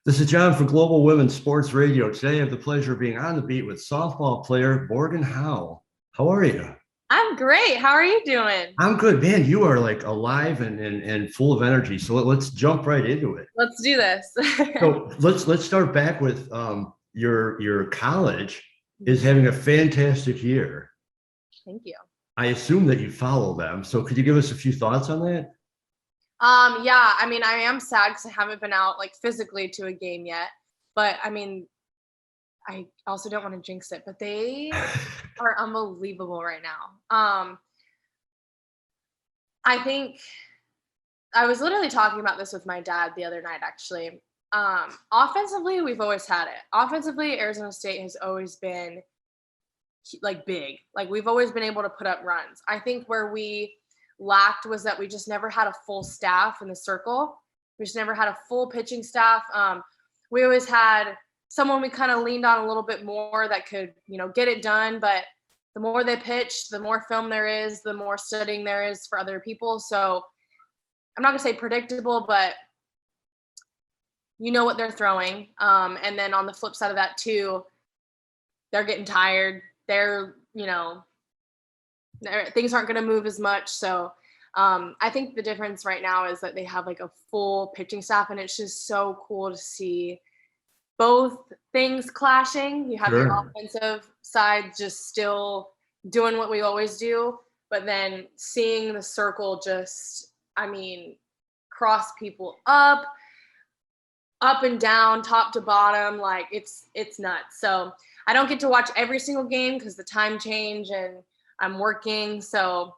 This is John for Global Women's Sports Radio. Today, I have the pleasure of being on the beat with softball player Morgan Howe. How are you? I'm great. How are you doing? I'm good, man. You are like alive and full of energy. So let's jump right into it. Let's do this. So let's start back with your college is having a fantastic year. Thank you. I assume that you follow them. So could you give us a few thoughts on that? Yeah, I mean, I am sad because I haven't been out like physically to a game yet. But I mean, I also don't want to jinx it, but they are unbelievable right now. I think I was literally talking about this with my dad the other night, actually. Offensively, we've always had it. Offensively, Arizona State has always been like big. Like we've always been able to put up runs. I think where we lacked was that we just never had a full staff in the circle. We just never had a full pitching staff. We always had someone we kind of leaned on a little bit more that could, get it done. But the more they pitch, the more film there is, the more studying there is for other people. So I'm not gonna say predictable, but you know what they're throwing. And then on the flip side of that too, they're getting tired. Things aren't going to move as much. So I think the difference right now is that they have like a full pitching staff, and it's just so cool to see both things clashing. You have your offensive side just still doing what we always do, but then seeing the circle just, cross people up and down, top to bottom, like it's nuts. So I don't get to watch every single game because the time change and I'm working. So,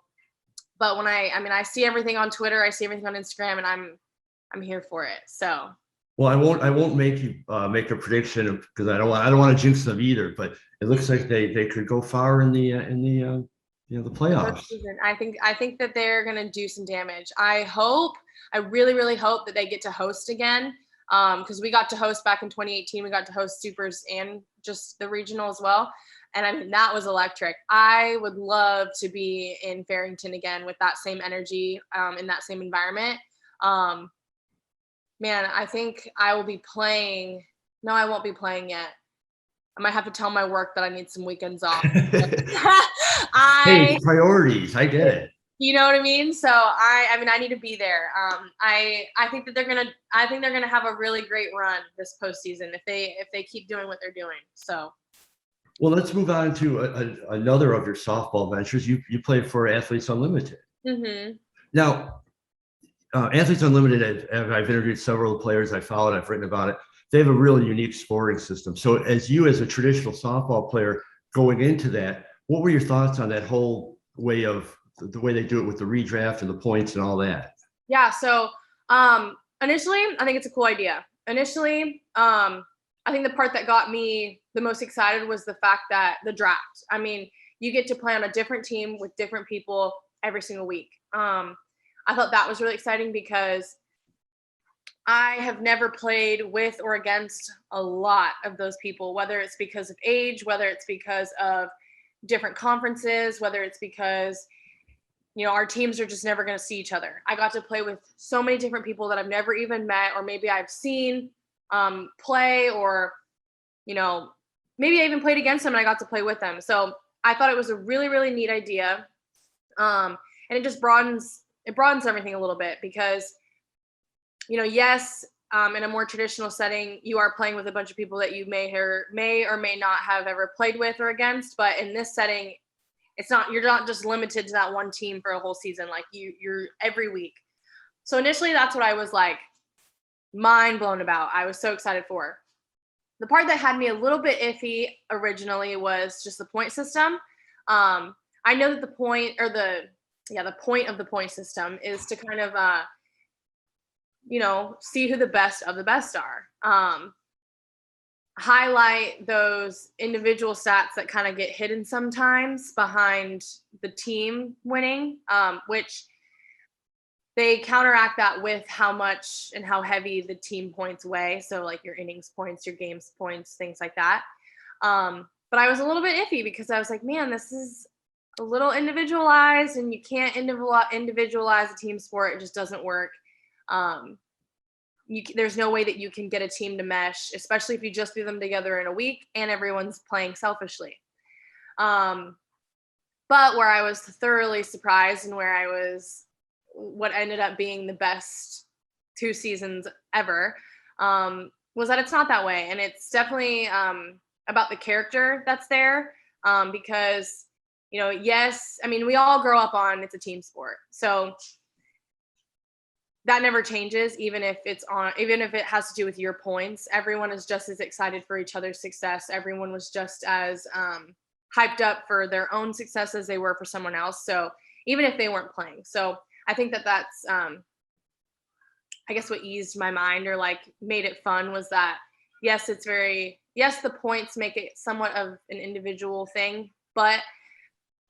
but when I see everything on Twitter, I see everything on Instagram, and I'm here for it. So. Well, I won't make you make a prediction because I don't want to jinx them either. But it looks like they could go far in the playoffs. I think that they're gonna do some damage. I really, really hope that they get to host again. Because we got to host back in 2018. We got to host Supers and just the regional as well. And that was electric. I would love to be in Farrington again with that same energy, in that same environment. Man, I think I will be playing. No, I won't be playing yet. I might have to tell my work that I need some weekends off. Hey, priorities. I get it. You know what I mean? So I need to be there. I think that they're gonna have a really great run this postseason if they keep doing what they're doing. So. Well, let's move on to another of your softball ventures. You play for Athletes Unlimited. Mm-hmm. Now, Athletes Unlimited, I've interviewed several players I followed, I've written about it. They have a really unique scoring system. So as a traditional softball player going into that, what were your thoughts on that whole way of the way they do it with the redraft and the points and all that? Yeah. So initially, I think it's a cool idea. Initially, I think the part that got me the most excited was the fact that the draft. You get to play on a different team with different people every single week. I thought that was really exciting because I have never played with or against a lot of those people, whether it's because of age, whether it's because of different conferences, whether it's because, our teams are just never going to see each other. I got to play with so many different people that I've never even met, or maybe I've seen play, or, maybe I even played against them and I got to play with them. So I thought it was a really, really neat idea. And it just broadens everything a little bit because, yes, in a more traditional setting, you are playing with a bunch of people that you may or may not have ever played with or against. But in this setting, you're not just limited to that one team for a whole season. Like you're every week. So initially that's what I was like mind blown about. I was so excited for. The part that had me a little bit iffy originally was just the point system. I know that the point of the point system is to kind of, see who the best of the best are. Highlight those individual stats that kind of get hidden sometimes behind the team winning, which they counteract that with how much and how heavy the team points weigh. So like your innings points, your games points, things like that. But I was a little bit iffy because I was like, man, this is a little individualized, and you can't individualize a team sport. It just doesn't work. there's no way that you can get a team to mesh, especially if you just do them together in a week and everyone's playing selfishly. But where I was thoroughly surprised and where I was what ended up being the best 2 seasons ever, was that it's not that way. And it's definitely about the character that's there, because, yes, I mean, we all grow up on it's a team sport. So that never changes, even if it has to do with your points. Everyone is just as excited for each other's success. Everyone was just as hyped up for their own success as they were for someone else. So even if they weren't playing. So I think that that's, I guess what eased my mind or like made it fun was that, yes, the points make it somewhat of an individual thing, but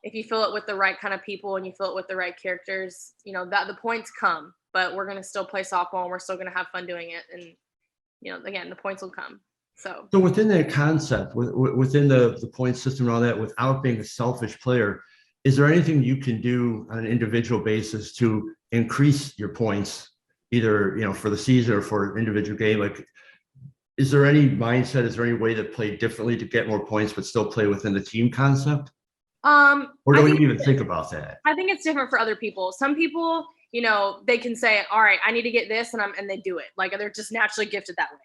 if you fill it with the right kind of people and you fill it with the right characters, that the points come, but we're going to still play softball and we're still going to have fun doing it. And, again, the points will come. So within that concept, within the point system and all that, without being a selfish player, is there anything you can do on an individual basis to increase your points, either, for the season or for an individual game? Like, is there any mindset? Is there any way to play differently to get more points, but still play within the team concept? Or don't you even think about that? I think it's different for other people. Some people, they can say, all right, I need to get this, and they do it. Like, they're just naturally gifted that way.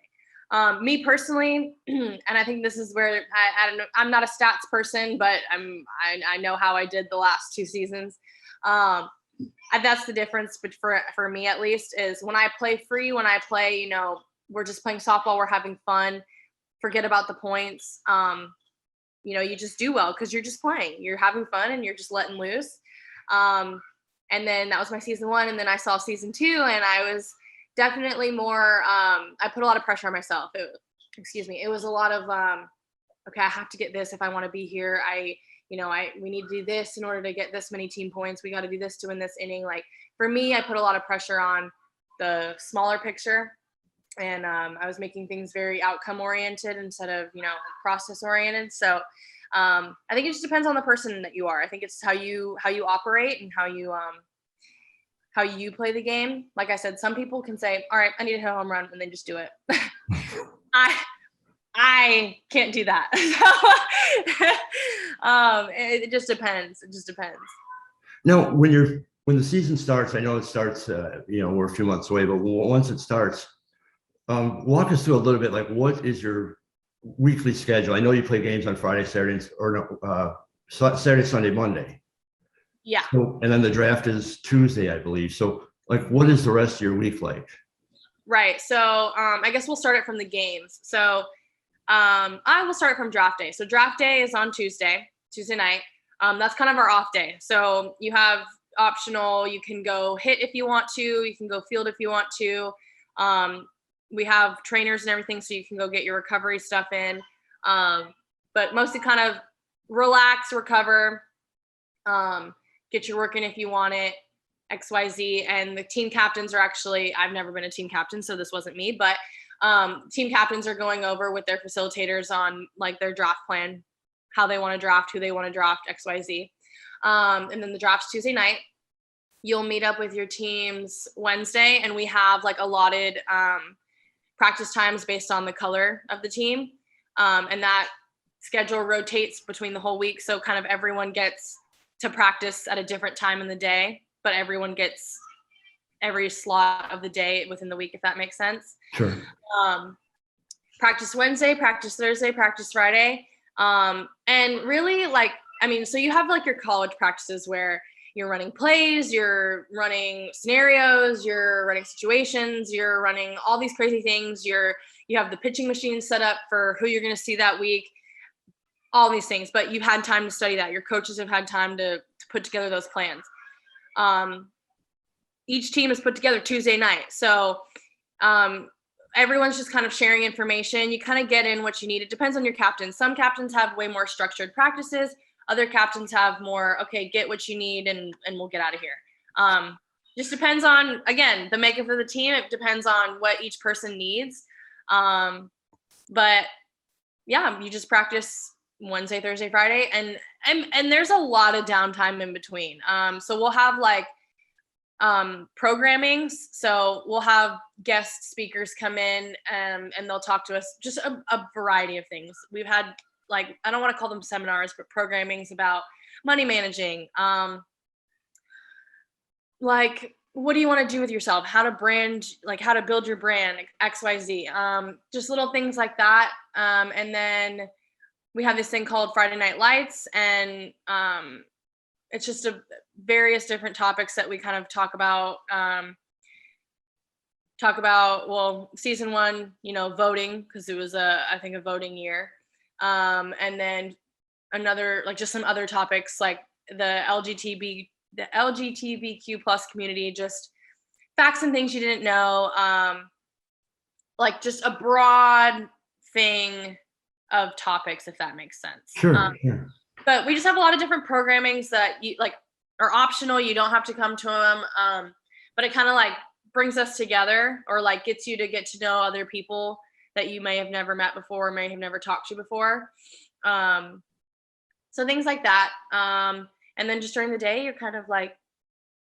Me personally, and I think this is where I don't know, I'm not a stats person, but I know how I did the last 2 seasons. That's the difference, but for me at least, is when I play free, when I play, we're just playing softball, we're having fun, forget about the points. You just do well because you're just playing, you're having fun, and you're just letting loose. And then that was my season 1, and then I saw season 2, and I was definitely more, I put a lot of pressure on myself. It was a lot of, okay, I have to get this if I want to be here. We need to do this in order to get this many team points. We got to do this to win this inning. Like, for me, I put a lot of pressure on the smaller picture, and I was making things very outcome oriented instead of, process oriented. So I think it just depends on the person that you are. I think it's how you operate and how you play the game. Like I said, some people can say, all right, I need to hit a home run, and then just do it. I can't do that. It just depends. It just depends. Now, when the season starts, I know it starts, we're a few months away, but once it starts, walk us through a little bit, like, what is your weekly schedule? I know you play games on Friday, Saturday, Saturday, Sunday, Monday. Yeah. So, and then the draft is Tuesday, I believe. So, like, what is the rest of your week like? Right. So, I guess we'll start it from the games. So, I will start from draft day. So draft day is on Tuesday night. That's kind of our off day. So you have optional, you can go hit if you want to, you can go field if you want to. We have trainers and everything, so you can go get your recovery stuff in. But mostly kind of relax, recover, get your work in if you want it, XYZ. And the team captains are actually, I've never been a team captain, so this wasn't me, but team captains are going over with their facilitators on like their draft plan, how they want to draft, who they want to draft, XYZ. And then the draft's Tuesday night. You'll meet up with your teams Wednesday, and we have like allotted practice times based on the color of the team. And that schedule rotates between the whole week. So kind of everyone gets to practice at a different time in the day, but everyone gets every slot of the day within the week, if that makes sense. Sure. Practice Wednesday, practice Thursday, practice Friday. And really so you have like your college practices where you're running plays, you're running scenarios, you're running situations, you're running all these crazy things. You have the pitching machine set up for who you're going to see that week, all these things, but you've had time to study that. Your coaches have had time to put together those plans. Each team is put together Tuesday night. So everyone's just kind of sharing information. You kind of get in what you need. It depends on your captain. Some captains have way more structured practices. Other captains have more, okay, get what you need and we'll get out of here. Just depends on, again, the makeup of the team. It depends on what each person needs. But yeah, you just practice Wednesday, Thursday, Friday, and there's a lot of downtime in between. So we'll have like programmings. So we'll have guest speakers come in, and they'll talk to us just a variety of things. We've had, like, I don't want to call them seminars, but programmings about money managing, like, what do you want to do with yourself, how to brand, like how to build your brand, XYZ, just little things like that. And then we have this thing called Friday Night Lights, and it's just various different topics that we kind of talk about. Well, season one, voting, because it was I think a voting year, and then another, like, just some other topics like the LGBTQ plus community, just facts and things you didn't know, like just a broad thing of topics, if that makes sense. Sure. But we just have a lot of different programmings that are optional. You don't have to come to them, but it kind of like brings us together, or like gets you to get to know other people that you may have never met before, may have never talked to before. So things like that. And then just during the day, you're kind of like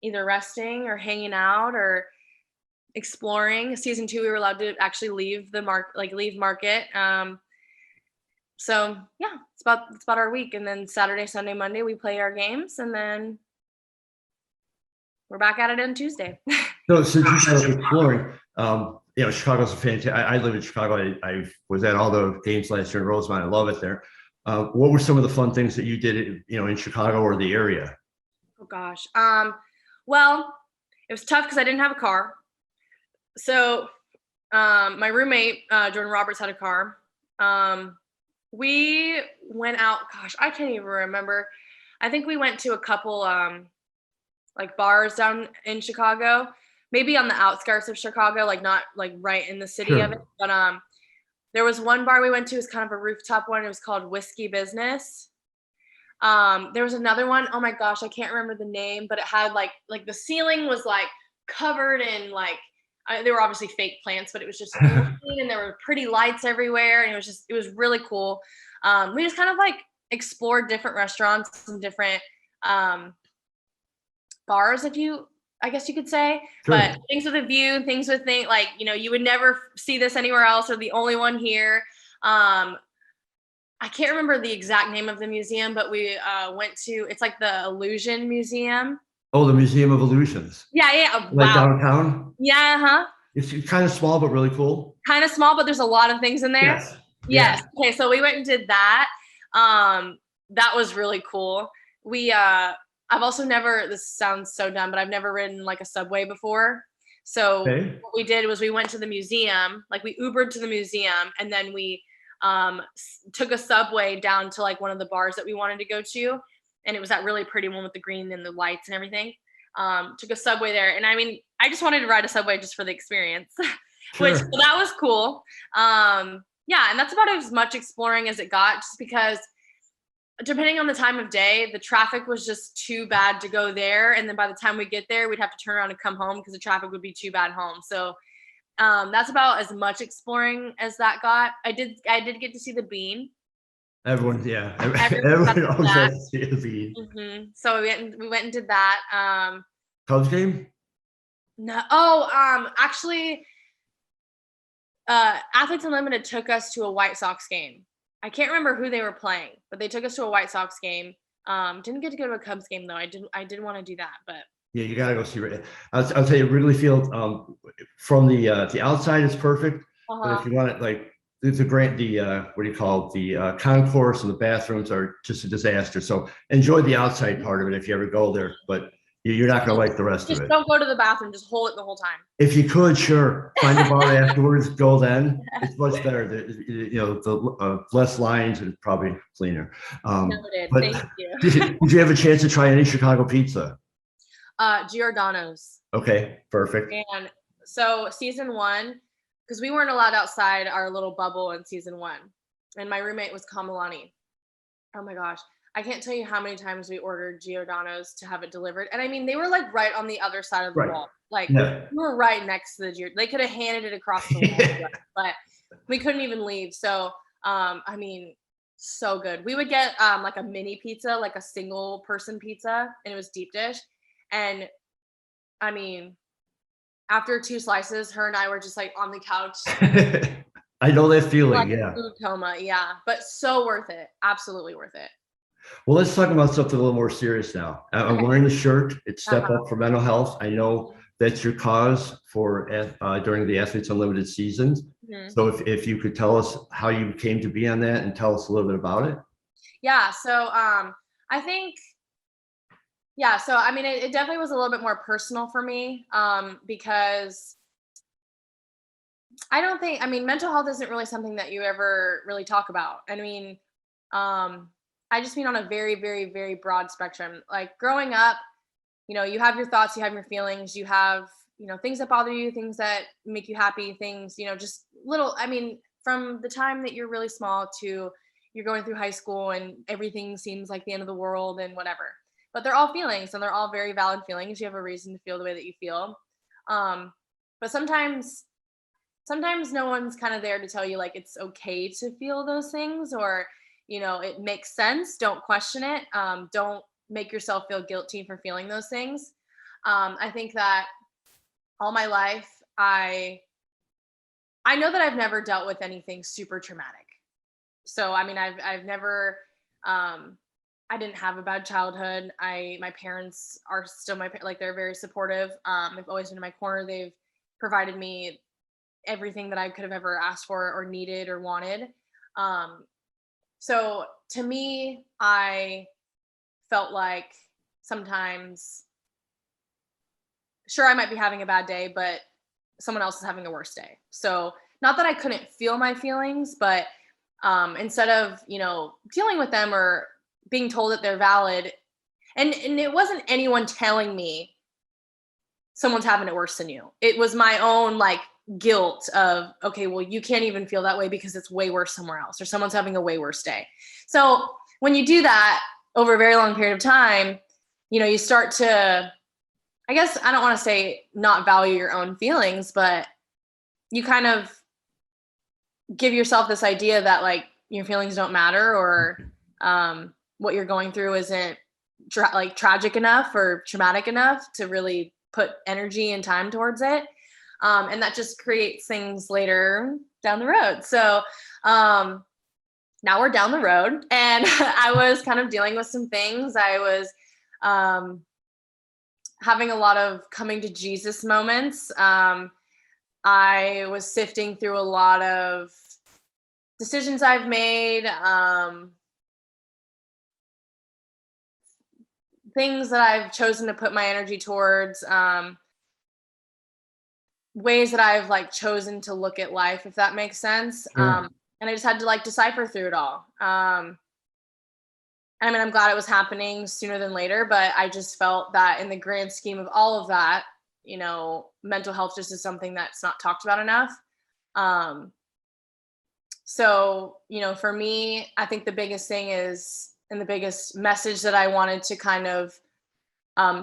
either resting or hanging out or exploring. Season 2, we were allowed to actually leave market. So yeah, it's about our week. And then Saturday, Sunday, Monday, we play our games, and then we're back at it on Tuesday. So since you guys are exploring, Chicago's a fantastic. I live in Chicago. I was at all the games last year in Rosemont. I love it there. What were some of the fun things that you did, in Chicago or the area? Oh gosh. Well, it was tough because I didn't have a car. So my roommate, Jordan Roberts, had a car. We went out, gosh, I can't even remember. I think we went to a couple like bars down in Chicago, maybe on the outskirts of Chicago, like not like right in the city of it. But there was one bar we went to, it was kind of a rooftop one. It was called Whiskey Business. There was another one, oh my gosh, I can't remember the name, but it had like the ceiling was like covered in like, they were obviously fake plants, but it was just green, and there were pretty lights everywhere, and it was really cool. We just kind of like explored different restaurants and different bars, I guess you could say. Sure. But things with a view, things with like, you would never see this anywhere else, or the only one here. I can't remember the exact name of the museum, but we went to, it's like the Illusion Museum. Oh, the Museum of Illusions. Yeah. Like downtown? Yeah, huh? It's kind of small, but really cool. Kind of small, but there's a lot of things in there. Yes. Yes. Yeah. Okay, so we went and did that. That was really cool. I've also never, this sounds so dumb, but I've never ridden like a subway before. So What we did was we went to the museum, like we Ubered to the museum, and then we took a subway down to like one of the bars that we wanted to go to. And it was that really pretty one with the green and the lights and everything. Took a subway there. And I mean, I just wanted to ride a subway just for the experience, which that was cool. Yeah, and that's about as much exploring as it got, just because depending on the time of day, the traffic was just too bad to go there. And then by the time we get there, we'd have to turn around and come home because the traffic would be too bad home. So that's about as much exploring as that got. I did get to see the Bean. Everyone always has to see the Bean. Mm-hmm. So we went and did that. Cubs game? No. Oh, actually, Athletes Unlimited took us to a White Sox game. I can't remember who they were playing, but they took us to a White Sox game. Didn't get to go to a Cubs game though. I did want to do that, but yeah, you gotta go see. I'll tell you, Wrigley Field from the outside is perfect, but if you want it, like the what do you call it? The concourse and the bathrooms are just a disaster. So enjoy the outside part of it if you ever go there, but you're not gonna like the rest of it. Just don't go to the bathroom. Just hold it the whole time. If you could, sure, find a bar afterwards. Go then. It's much better. The less lines and probably cleaner. Noted. But thank you. Did you have a chance to try any Chicago pizza? Giordano's. Okay, perfect. And so season 1, because we weren't allowed outside our little bubble in season 1, and my roommate was Kamalani. Oh my gosh, I can't tell you how many times we ordered Giordano's to have it delivered. And I mean, they were like right on the other side of the wall. Like we were right next to the Giordano. They could have handed it across the wall, but we couldn't even leave. So, I mean, so good. We would get like a mini pizza, like a single person pizza, and it was deep dish. And I mean, after 2 slices, her and I were just like on the couch, I know that feeling. like a Yeah. food coma. Yeah, but so worth it. Absolutely worth it. Well, let's talk about something a little more serious now. I'm Okay. wearing the shirt. It's Step Uh-huh. Up for Mental Health. I know that's your cause for during the Athletes Unlimited seasons. Mhm. So if you could tell us how you came to be on that and tell us a little bit about it. Yeah. So I think, yeah. So I mean, it definitely was a little bit more personal for me, because I don't think, I mean, mental health isn't really something that you ever really talk about. I mean, um, I just mean on a very, very, very broad spectrum. Like growing up, you have your thoughts, you have your feelings, you have, things that bother you, things that make you happy, things, just little, I mean, from the time that you're really small to you're going through high school and everything seems like the end of the world and whatever. But they're all feelings and they're all very valid feelings. You have a reason to feel the way that you feel. Um, but sometimes no one's kind of there to tell you like it's okay to feel those things, or it makes sense, don't question it, don't make yourself feel guilty for feeling those things. I think that all my life I know that I've never dealt with anything super traumatic. So I mean, I've never, um I didn't have a bad childhood. My parents are still like they're very supportive. They've always been in my corner. They've provided me everything that I could have ever asked for or needed or wanted. Um, so to me, I felt like sometimes, sure, I might be having a bad day, but someone else is having a worse day. So not that I couldn't feel my feelings, but instead of, dealing with them or being told that they're valid, and it wasn't anyone telling me someone's having it worse than you. It was my own like guilt of, okay, well, you can't even feel that way because it's way worse somewhere else, or someone's having a way worse day. So when you do that over a very long period of time, you start to, I guess I don't want to say not value your own feelings, but you kind of give yourself this idea that like your feelings don't matter, or what you're going through isn't like tragic enough or traumatic enough to really put energy and time towards it. And that just creates things later down the road. So now we're down the road, and I was kind of dealing with some things. I was having a lot of coming to Jesus moments. I was sifting through a lot of decisions I've made, things that I've chosen to put my energy towards, ways that I've like chosen to look at life, if that makes sense. Sure. And I just had to like decipher through it all. I mean, I'm glad it was happening sooner than later, but I just felt that in the grand scheme of all of that, mental health just is something that's not talked about enough. Um, so, for me, I think the biggest thing is, and the biggest message that I wanted to kind of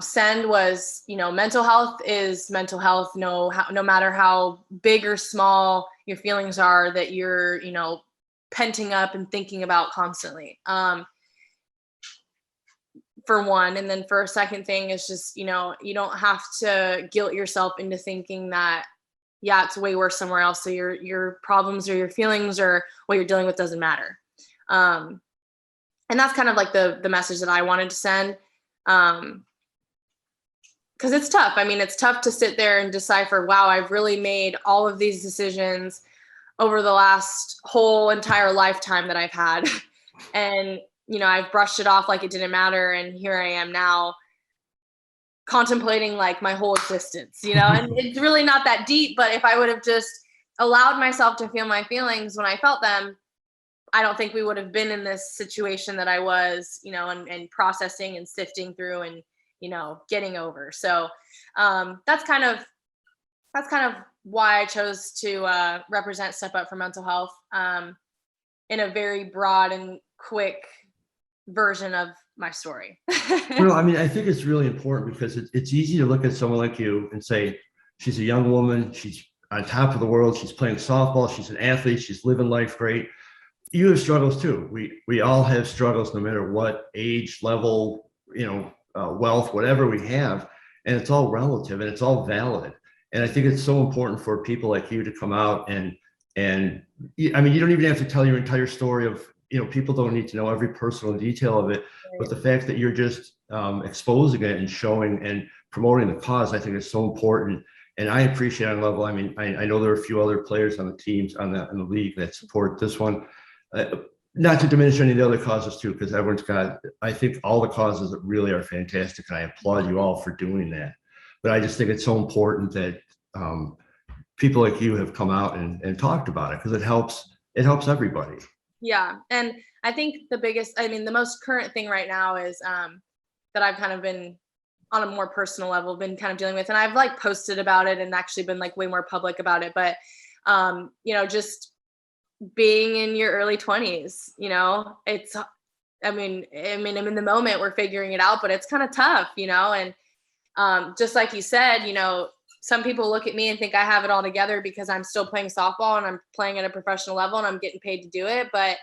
send was, mental health is mental health. No matter how big or small your feelings are that you're, penting up and thinking about constantly. For one, and then for a second thing is just, you don't have to guilt yourself into thinking that, yeah, it's way worse somewhere else, so your problems or your feelings or what you're dealing with doesn't matter. And that's kind of like the message that I wanted to send. Because it's tough. I mean, it's tough to sit there and decipher, wow, I've really made all of these decisions over the last whole entire lifetime that I've had. And, I've brushed it off like it didn't matter. And here I am now contemplating like my whole existence, and it's really not that deep. But if I would have just allowed myself to feel my feelings when I felt them, I don't think we would have been in this situation that I was, and processing and sifting through and, getting over. So that's kind of why I chose to represent Step Up for Mental Health in a very broad and quick version of my story. Well, I mean, I think it's really important because it's easy to look at someone like you and say, she's a young woman, she's on top of the world, she's playing softball, she's an athlete, she's living life great. You have struggles too. We all have struggles, no matter what age level, wealth, whatever we have. and it's all relative and it's all valid. And I think it's so important for people like you to come out and I mean, you don't even have to tell your entire story of, people don't need to know every personal detail of it, but the fact that you're just exposing it and showing and promoting the cause, I think is so important. And I appreciate on a level. I mean, I know there are a few other players on the teams in the league that support this one. Not to diminish any of the other causes too, because everyone's got, I think all the causes really are fantastic. And I applaud you all for doing that. But I just think it's so important that people like you have come out and talked about it, because it helps everybody. Yeah. And I think the most current thing right now is that I've kind of been on a more personal level, been kind of dealing with, and I've like posted about it and actually been like way more public about it. But, just being in your early 20s, it's, I mean, I'm in the moment, we're figuring it out, but it's kind of tough, and just like you said, some people look at me and think I have it all together because I'm still playing softball and I'm playing at a professional level and I'm getting paid to do it. But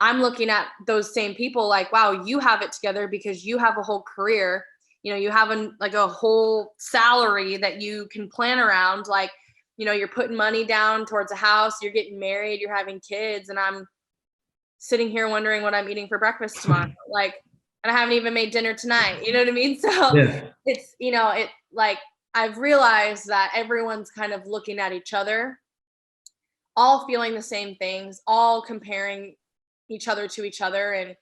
I'm looking at those same people like, wow, you have it together because you have a whole career. You have a whole salary that you can plan around. Like, you're putting money down towards a house, you're getting married, you're having kids, and I'm sitting here wondering what I'm eating for breakfast tomorrow. Like, and I haven't even made dinner tonight. You know what I mean? So Yeah. it's, like, I've realized that everyone's kind of looking at each other, all feeling the same things, all comparing each other to each other, and,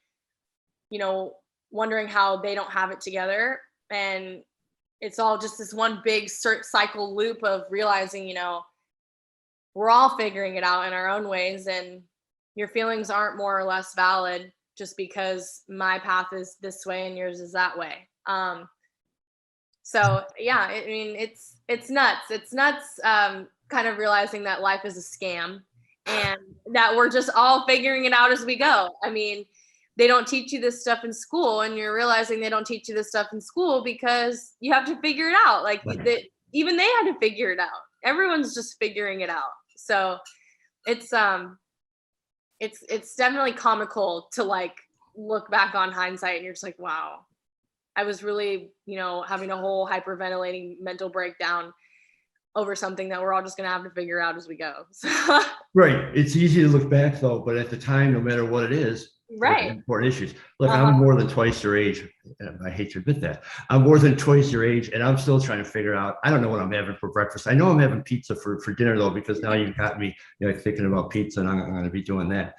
wondering how they don't have it together. And it's all just this one big cycle loop of realizing, we're all figuring it out in our own ways, and your feelings aren't more or less valid just because my path is this way and yours is that way. So yeah, I mean, it's nuts. It's nuts. Kind of realizing that life is a scam and that we're just all figuring it out as we go. I mean, they don't teach you this stuff in school, and you're realizing they don't teach you this stuff in school because you have to figure it out. Like even they had to figure it out. Everyone's just figuring it out. So it's definitely comical to like look back on hindsight and you're just like, wow, I was really, having a whole hyperventilating mental breakdown over something that we're all just going to have to figure out as we go. So. Right. It's easy to look back though, but at the time, no matter what it is, right. Important issues. Look, I'm more than twice your age. I hate to admit that. I'm more than twice your age, and I'm still trying to figure out. I don't know what I'm having for breakfast. I know I'm having pizza for dinner though, because now you've got me, thinking about pizza, and I'm going to be doing that.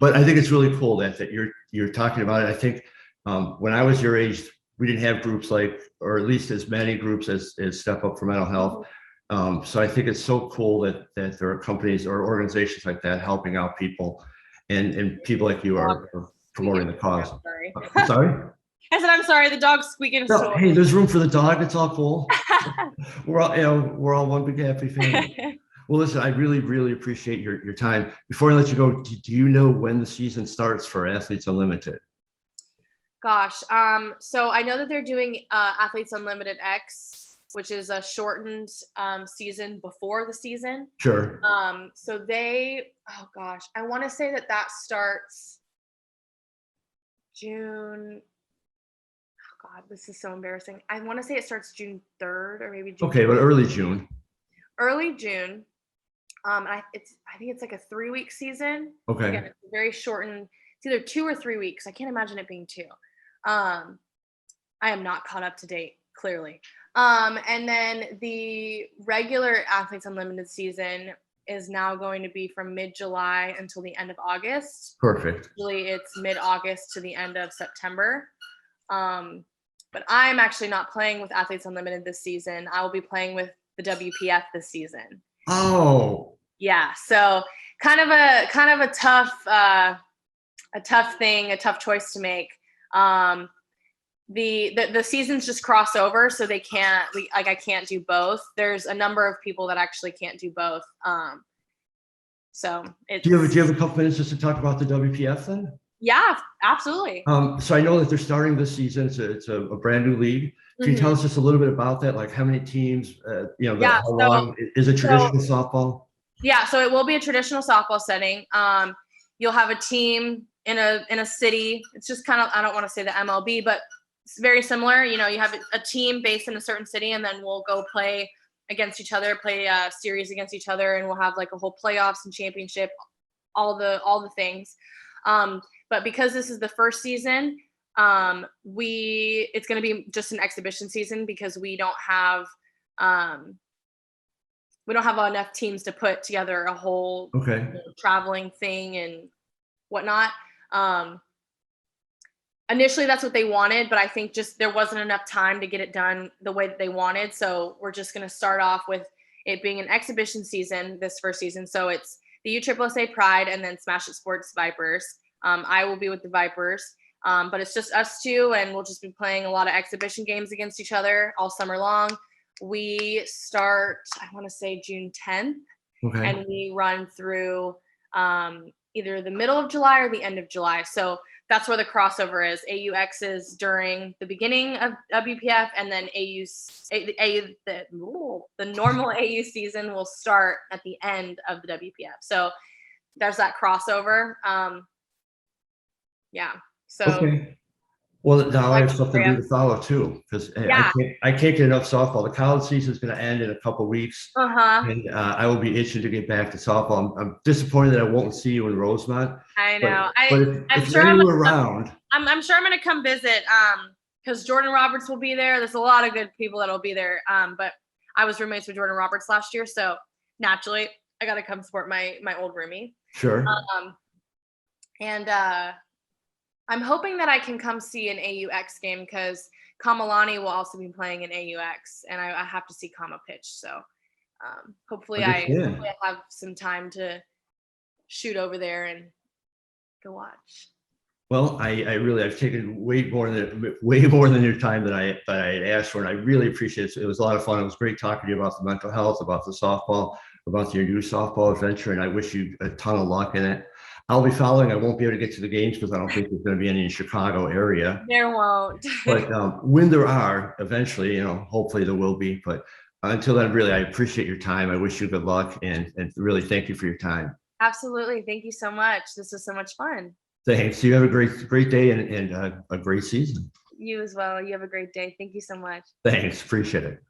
But I think it's really cool that you're talking about it. I think when I was your age, we didn't have groups or at least as many groups as Step Up for Mental Health. So I think it's so cool that there are companies or organizations like that helping out people. And people like you are promoting the cause. I'm sorry? I said, I'm sorry, the dog's squeaking. No, hey, there's room for the dog. It's all cool. We're all one big happy family. Well, listen, I really, really appreciate your time. Before I let you go, do you know when the season starts for Athletes Unlimited? Gosh, so I know that they're doing Athletes Unlimited X, which is a shortened season before the season. Sure. So oh gosh, I want to say that starts June. Oh God, this is so embarrassing. I want to say it starts June 3rd or maybe June. Okay, 4th. But early June. Early June. I think it's like a 3-week season. Okay. Again, it's very shortened. It's either 2 or 3 weeks. I can't imagine it being 2. I am not caught up to date, clearly. And then the regular Athletes Unlimited season is now going to be from mid-July until the end of August. Perfect. Usually it's mid-August to the end of September. But I'm actually not playing with Athletes Unlimited this season. I will be playing with the WPF this season. Oh. Yeah. So kind of a tough choice to make. The seasons just cross over, so I can't do both. There's a number of people that actually can't do both. So do you have a couple minutes just to talk about the WPF then? Yeah, absolutely. So I know that they're starting this season. It's a brand new league. Can you tell us just a little bit about that? Like how many teams, how long is it traditional softball? Yeah, so it will be a traditional softball setting. You'll have a team in a city. It's just kind of, I don't want to say the MLB, but it's very similar. You know, you have a team based in a certain city, and then we'll go play against each other, play a series against each other, and we'll have like a whole playoffs and championship, all the things. But because this is the first season, it's going to be just an exhibition season because we don't have enough teams to put together a whole traveling thing and whatnot. Initially that's what they wanted, but I think just there wasn't enough time to get it done the way that they wanted. So we're just going to start off with it being an exhibition season, this first season. So it's the USSSA Pride and then Smash It Sports Vipers. I will be with the Vipers, but it's just us two, and we'll just be playing a lot of exhibition games against each other all summer long. We start, I want to say June 10th, and we run through either the middle of July or the end of July. So that's where the crossover is. AUX is during the beginning of WPF, and then the normal AU season will start at the end of the WPF. So there's that crossover. Yeah. So. Well, now I have something new to follow too, because I can't get enough softball. The college season is going to end in a couple of weeks, and I will be itching to get back to softball. I'm disappointed that I won't see you in Rosemont. I know. But I'm sure I'm around. I'm sure I'm going to come visit because Jordan Roberts will be there. There's a lot of good people that'll be there. But I was roommates with Jordan Roberts last year, so naturally I got to come support my old roomie. Sure. And I'm hoping that I can come see an AUX game because Kamalani will also be playing in AUX, and I have to see Kama pitch. So hopefully I have some time to shoot over there and go watch. Well, I've taken way more than your time that I had asked for, and I really appreciate it. It was a lot of fun. It was great talking to you about the mental health, about the softball, about your new softball adventure, and I wish you a ton of luck in it. I'll be following. I won't be able to get to the games because I don't think there's going to be any in Chicago area. There won't. But when there are, eventually, you know, hopefully there will be. But until then, really, I appreciate your time. I wish you good luck, and really thank you for your time. Absolutely. Thank you so much. This was so much fun. Thanks. You have a great day and a great season. You as well. You have a great day. Thank you so much. Thanks. Appreciate it.